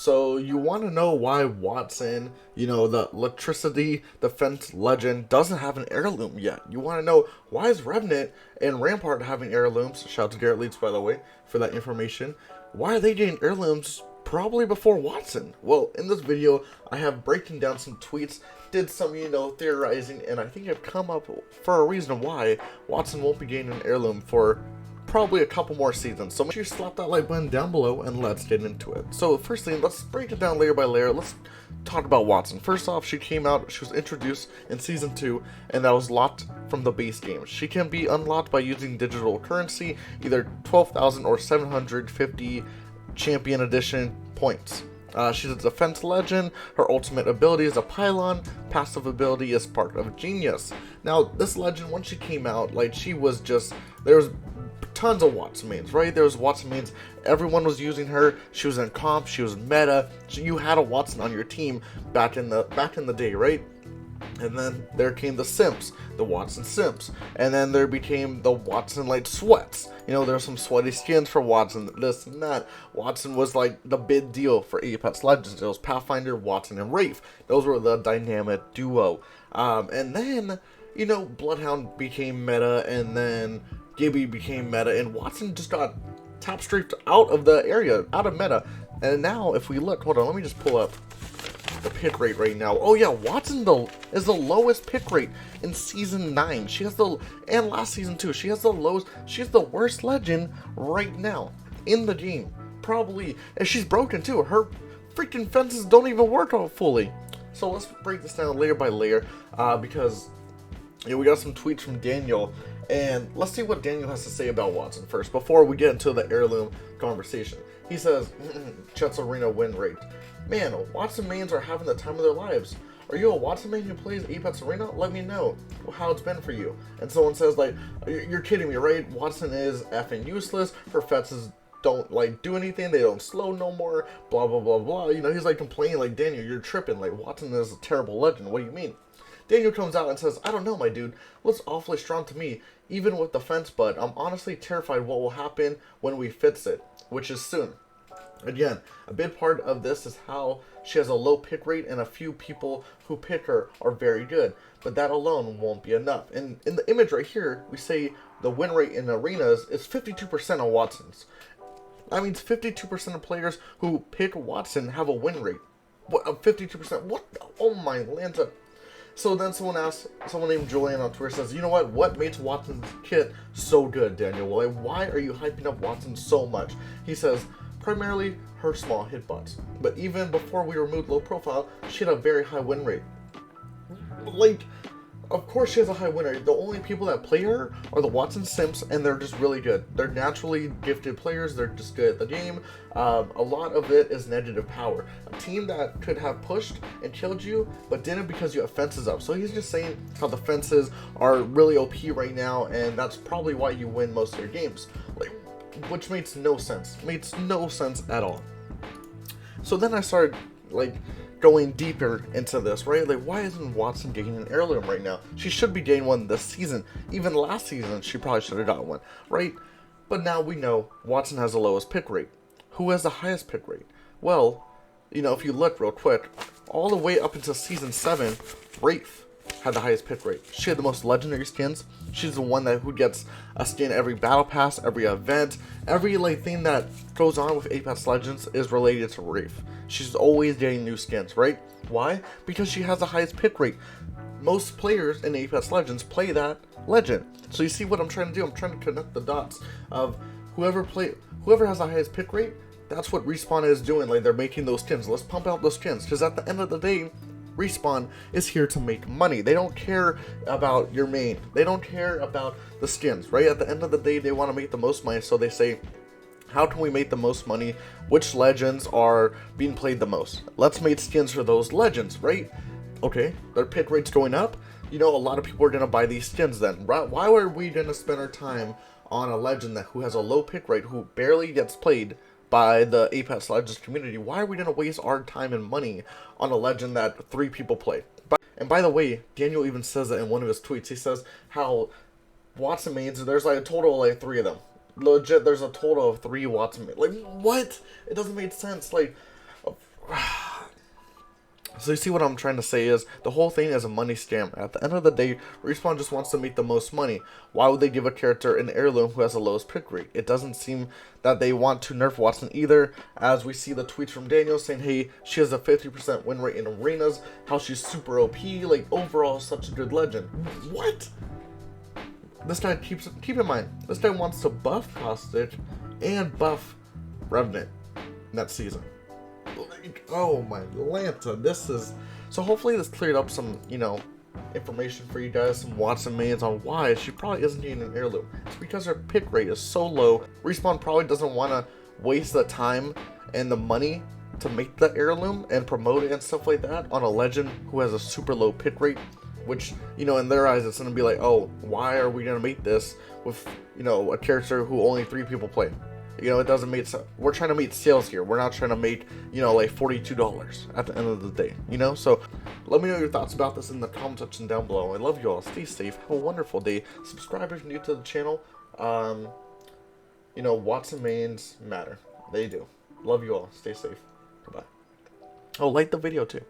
So you want to know why Watson, the electricity defense legend, doesn't have an heirloom yet. You want to know why is Revenant and Rampart having heirlooms. Shout out to Garrett Leeds, by the way, for that information. Why are they getting heirlooms probably before Watson? Well, in this video, I have breaking down some tweets, did some, theorizing, and I think I've come up for a reason why Watson won't be getting an heirloom for probably a couple more seasons. So make sure you slap that like button down below and let's get into it. So first thing, let's break it down layer by layer. Let's talk about Watson. First off, she was introduced in season 2, and that was locked from the base game. She can be unlocked by using digital currency, either 12,000 or 750 champion edition points. She's a defense legend. Her ultimate ability is a pylon. Passive ability is Spark of Genius. Now, this legend, when she came out, there was tons of Watson mains, right? There was Watson mains. Everyone was using her. She was in comp. She was meta. You had a Watson on your team back in the day, right? And then there came the simps, the Watson simps, and then there became the Watson like sweats. There's some sweaty skins for Watson, this and that. Watson was like the big deal for Apex Legends. It was Pathfinder, Watson, and Wraith. Those were the dynamic duo. And then Bloodhound became meta, and then Gibby became meta, and Watson just got top strafed out of the area, out of meta. And now, if we look, hold on, let me just pull up the pick rate right now. Oh yeah, Watson is the lowest pick rate in season 9. And last season too. She has the lowest. She's the worst legend right now in the game. Probably, and she's broken too. Her freaking fences don't even work out fully. So let's break this down layer by layer, because we got some tweets from Daniel. And let's see what Daniel has to say about Watson first, before we get into the heirloom conversation. He says, Chet's Arena win rate. Man, Watson mains are having the time of their lives. Are you a Watson main who plays Apex Arena? Let me know how it's been for you. And someone says, like, you're kidding me, right? Watson is effing useless. Her fences don't, do anything. They don't slow no more. Blah, blah, blah, blah. He's, complaining, like, Daniel, you're tripping. Like, Watson is a terrible legend. What do you mean? Daniel comes out and says, I don't know, my dude. Looks awfully strong to me, even with the fence, but I'm honestly terrified what will happen when we fix it, which is soon. Again, a big part of this is how she has a low pick rate, and a few people who pick her are very good, but that alone won't be enough. And in the image right here, we say the win rate in arenas is 52% on Watsons. That means 52% of players who pick Watson have a win rate. What, 52%? What? Oh my Lanta. So then someone named Julian on Twitter says, you know what makes Watson's kit so good, Daniel? Well, why are you hyping up Watson so much? He says, primarily her small hitbox. But even before we removed low profile, she had a very high win rate. Of course she has a high win rate. The only people that play her are the Watson simps, and they're just really good. They're naturally gifted players. They're just good at the game. A lot of it is negative power. A team that could have pushed and killed you, but didn't because you have fences up. So he's just saying how the fences are really OP right now, and that's probably why you win most of your games. Which makes no sense. Makes no sense at all. So then I started, going deeper into this, right? Why isn't Watson getting an heirloom right now? She should be getting one this season. Even last season, she probably should have got one, right? But now we know Watson has the lowest pick rate. Who has the highest pick rate? Well, if you look real quick, all the way up until season 7, Wraith had the highest pick rate. She had the most legendary skins. She's the one who gets a skin every battle pass, every event, every thing that goes on with Apex Legends is related to Wraith. She's always getting new skins, right? Why? Because she has the highest pick rate. Most players in Apex Legends play that legend. So you see what I'm trying to do? I'm trying to connect the dots of whoever has the highest pick rate. That's what Respawn is doing. They're making those skins. Let's pump out those skins, because at the end of the day, Respawn is here to make money. They don't care about your main. They don't care about the skins, right? At the end of the day, they want to make the most money, so they say, how can we make the most money? Which legends are being played the most? Let's make skins for those legends, right? Okay, their pick rate's going up. A lot of people are going to buy these skins then. Right? Why are we going to spend our time on a legend who has a low pick rate, who barely gets played by the Apex Legends community? Why are we going to waste our time and money on a legend that 3 people play? And by the way, Daniel even says that in one of his tweets. He says how Watson mains, there's a total of 3 of them. Legit, there's a total of 3 Watson mains. What? It doesn't make sense. So you see what I'm trying to say is the whole thing is a money scam. At the end of the day, Respawn just wants to make the most money. Why would they give a character an heirloom who has the lowest pick rate? It doesn't seem that they want to nerf Watson either, as we see the tweets from Daniel saying, hey, she has a 50% win rate in arenas, how she's super OP, like overall such a good legend. What? This guy keep in mind, this guy wants to buff Hostage and buff Revenant in that season. Like, oh my Lanta, this is... So hopefully this cleared up some, you know, information for you guys, some Wattson mains on why she probably isn't getting an heirloom. It's because her pick rate is so low. Respawn probably doesn't want to waste the time and the money to make the heirloom and promote it and stuff like that on a legend who has a super low pick rate, which, you know, in their eyes it's going to be like, oh, why are we going to make this with, you know, a character who only 3 people play? You know, it doesn't make sense. We're trying to make sales here. We're not trying to make, you know, like $42 at the end of the day, you know? So let me know your thoughts about this in the comment section down below. I love you all. Stay safe. Have a wonderful day. Subscribe if you're new to the channel. You know, Wattson mains matter. They do. Love you all. Stay safe. Goodbye. Oh, like the video too.